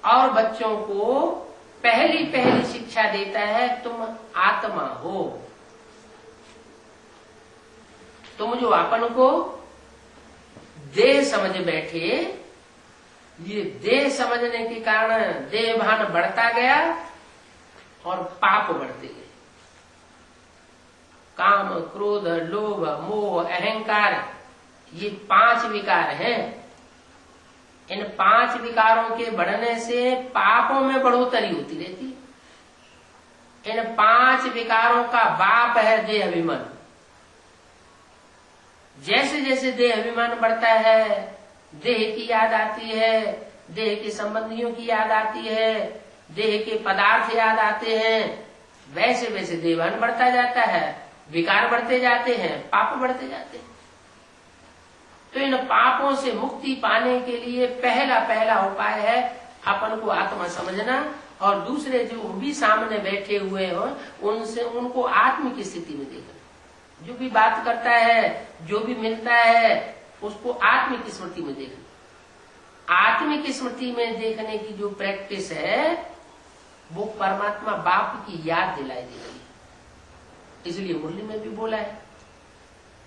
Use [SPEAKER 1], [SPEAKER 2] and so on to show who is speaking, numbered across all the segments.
[SPEAKER 1] और बच्चों को पहली पहली शिक्षा देता है, तुम आत्मा हो। तुम जो अपन को देह समझ बैठे, ये देह समझने के कारण देह भान बढ़ता गया और पाप बढ़ते गए। काम, क्रोध, लोभ, मोह, अहंकार, ये 5 विकार हैं। इन 5 विकारों के बढ़ने से पापों में बढ़ोतरी होती रहती है। इन 5 विकारों का बाप है देह अभिमान। जैसे जैसे देह अभिमान बढ़ता है, देह की याद आती है, देह के संबंधियों की याद आती है, देह के पदार्थ याद आते हैं, वैसे वैसे देहभान बढ़ता जाता है, विकार बढ़ते जाते हैं, पाप बढ़ते जाते हैं। तो इन पापों से मुक्ति पाने के लिए पहला उपाय है अपन को आत्मा समझना, और दूसरे जो भी सामने बैठे हुए हो उनसे उनको आत्म की स्थिति में देखना। जो भी बात करता है, जो भी मिलता है, उसको आत्म की स्मृति में देखना। आत्म की स्मृति में देखने की जो प्रैक्टिस है वो परमात्मा बाप की याद दिलाई दे रही है। इसलिए मुरली में भी बोला है,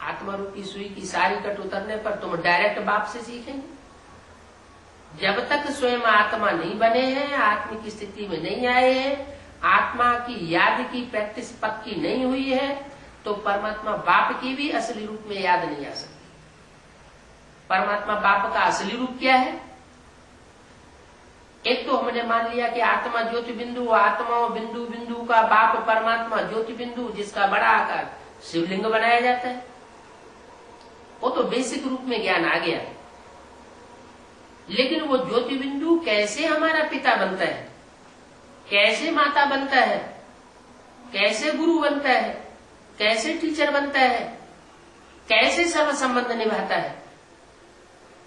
[SPEAKER 1] आत्मा रूपी सुई की सारी कट उतरने पर तुम डायरेक्ट बाप से सीखेंगे। जब तक स्वयं आत्मा नहीं बने हैं, आत्मा की स्थिति में नहीं आए हैं, आत्मा की याद की प्रैक्टिस पक्की नहीं हुई है, तो परमात्मा बाप की भी असली रूप में याद नहीं आ सकती। परमात्मा बाप का असली रूप क्या है? एक तो हमने मान लिया कि आत्मा ज्योति बिंदु, आत्मा बिंदु बिंदु का बाप परमात्मा ज्योति बिंदु, जिसका बड़ा आकार शिवलिंग बनाया जाता है। वो तो बेसिक रूप में ज्ञान आ गया। लेकिन वो ज्योति बिंदु कैसे हमारा पिता बनता है, कैसे माता बनता है, कैसे गुरु बनता है, कैसे टीचर बनता है, कैसे सब संबंध निभाता है?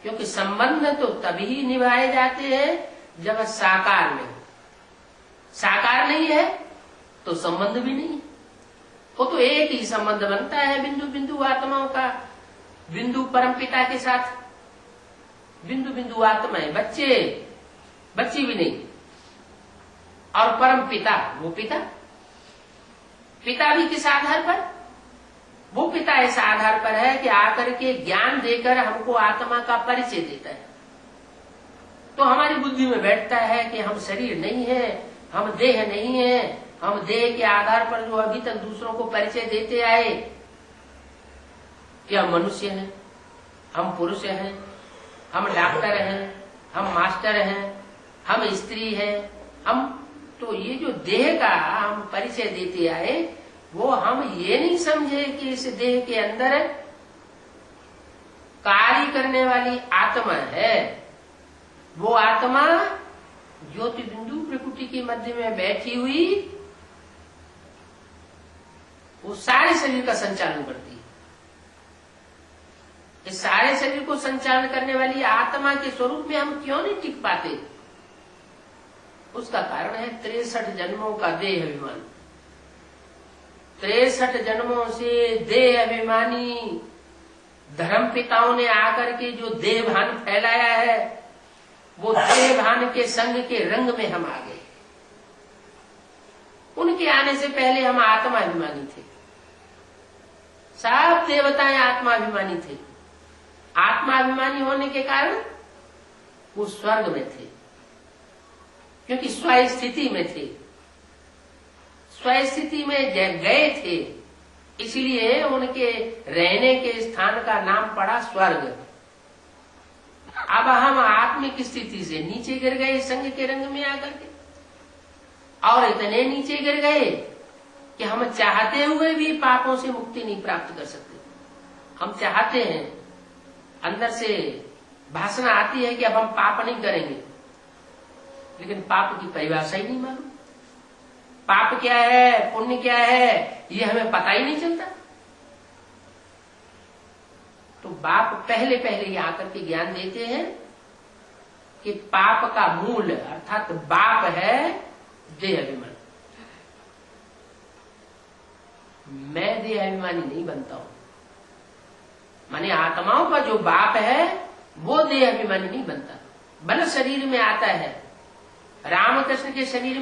[SPEAKER 1] क्योंकि संबंध तो तभी निभाए जाते हैं जब साकार में। साकार नहीं है तो संबंध भी नहीं है। वो तो एक ही संबंध बनता है बिंदु बिंदु आत्माओं का। बिंदु परम पिता के साथ, बिंदु बिंदु आत्माएं, बच्चे बच्ची भी नहीं, और परम पिता, वो पिता भी किस आधार पर? वो पिता इस आधार पर है कि आकर के ज्ञान देकर हमको आत्मा का परिचय देता है। तो हमारी बुद्धि में बैठता है कि हम शरीर नहीं है, हम देह नहीं है, हम देह के आधार पर जो अभी तक दूसरों को परिचय देते आए कि हम मनुष्य हैं, हम पुरुष हैं, हम डॉक्टर हैं, हम मास्टर हैं, हम स्त्री हैं, हम तो ये जो देह का हम परिचय देते आए, वो हम ये नहीं समझे कि इस देह के अंदर कार्य करने वाली आत्मा है। वो आत्मा ज्योति बिंदु प्रकृति के मध्य में बैठी हुई वो सारे शरीर का संचालन करती है। इस सारे शरीर को संचालन करने वाली आत्मा के स्वरूप में हम क्यों नहीं टिक पाते? उसका कारण है 63 जन्मों का देह अभिमान। 63 जन्मों से देह अभिमानी धर्म पिताओं ने आकर के जो देह भान फैलाया है, वो देह भान के संग के रंग में हम आ गए। उनके आने से पहले हम आत्माभिमानी थे। सब देवताएं आत्माभिमानी थे। आत्माभिमानी होने के कारण वो स्वर्ग में थे, क्योंकि स्वस्थिति में थे, स्वस्थिति में गए थे, इसलिए उनके रहने के स्थान का नाम पड़ा स्वर्ग। अब हम आत्मिक स्थिति से नीचे गिर गए संग के रंग में आकर के, और इतने नीचे गिर गए कि हम चाहते हुए भी पापों से मुक्ति नहीं प्राप्त कर सकते। हम चाहते हैं, अंदर से भाषण आती है कि अब हम पाप नहीं करेंगे, लेकिन पाप की परिभाषा ही नहीं मालूम। पाप क्या है, पुण्य क्या है, ये हमें पता ही नहीं चलता। तो बाप पहले ही आकर के ज्ञान देते हैं कि पाप का मूल अर्थात बाप है देह अभिमान। मैं देह अभिमानी नहीं बनता हूं, माने आत्माओं का जो बाप है वो देह अभिमानी नहीं बनता। भले शरीर में आता है, रामकृष्ण के शरीर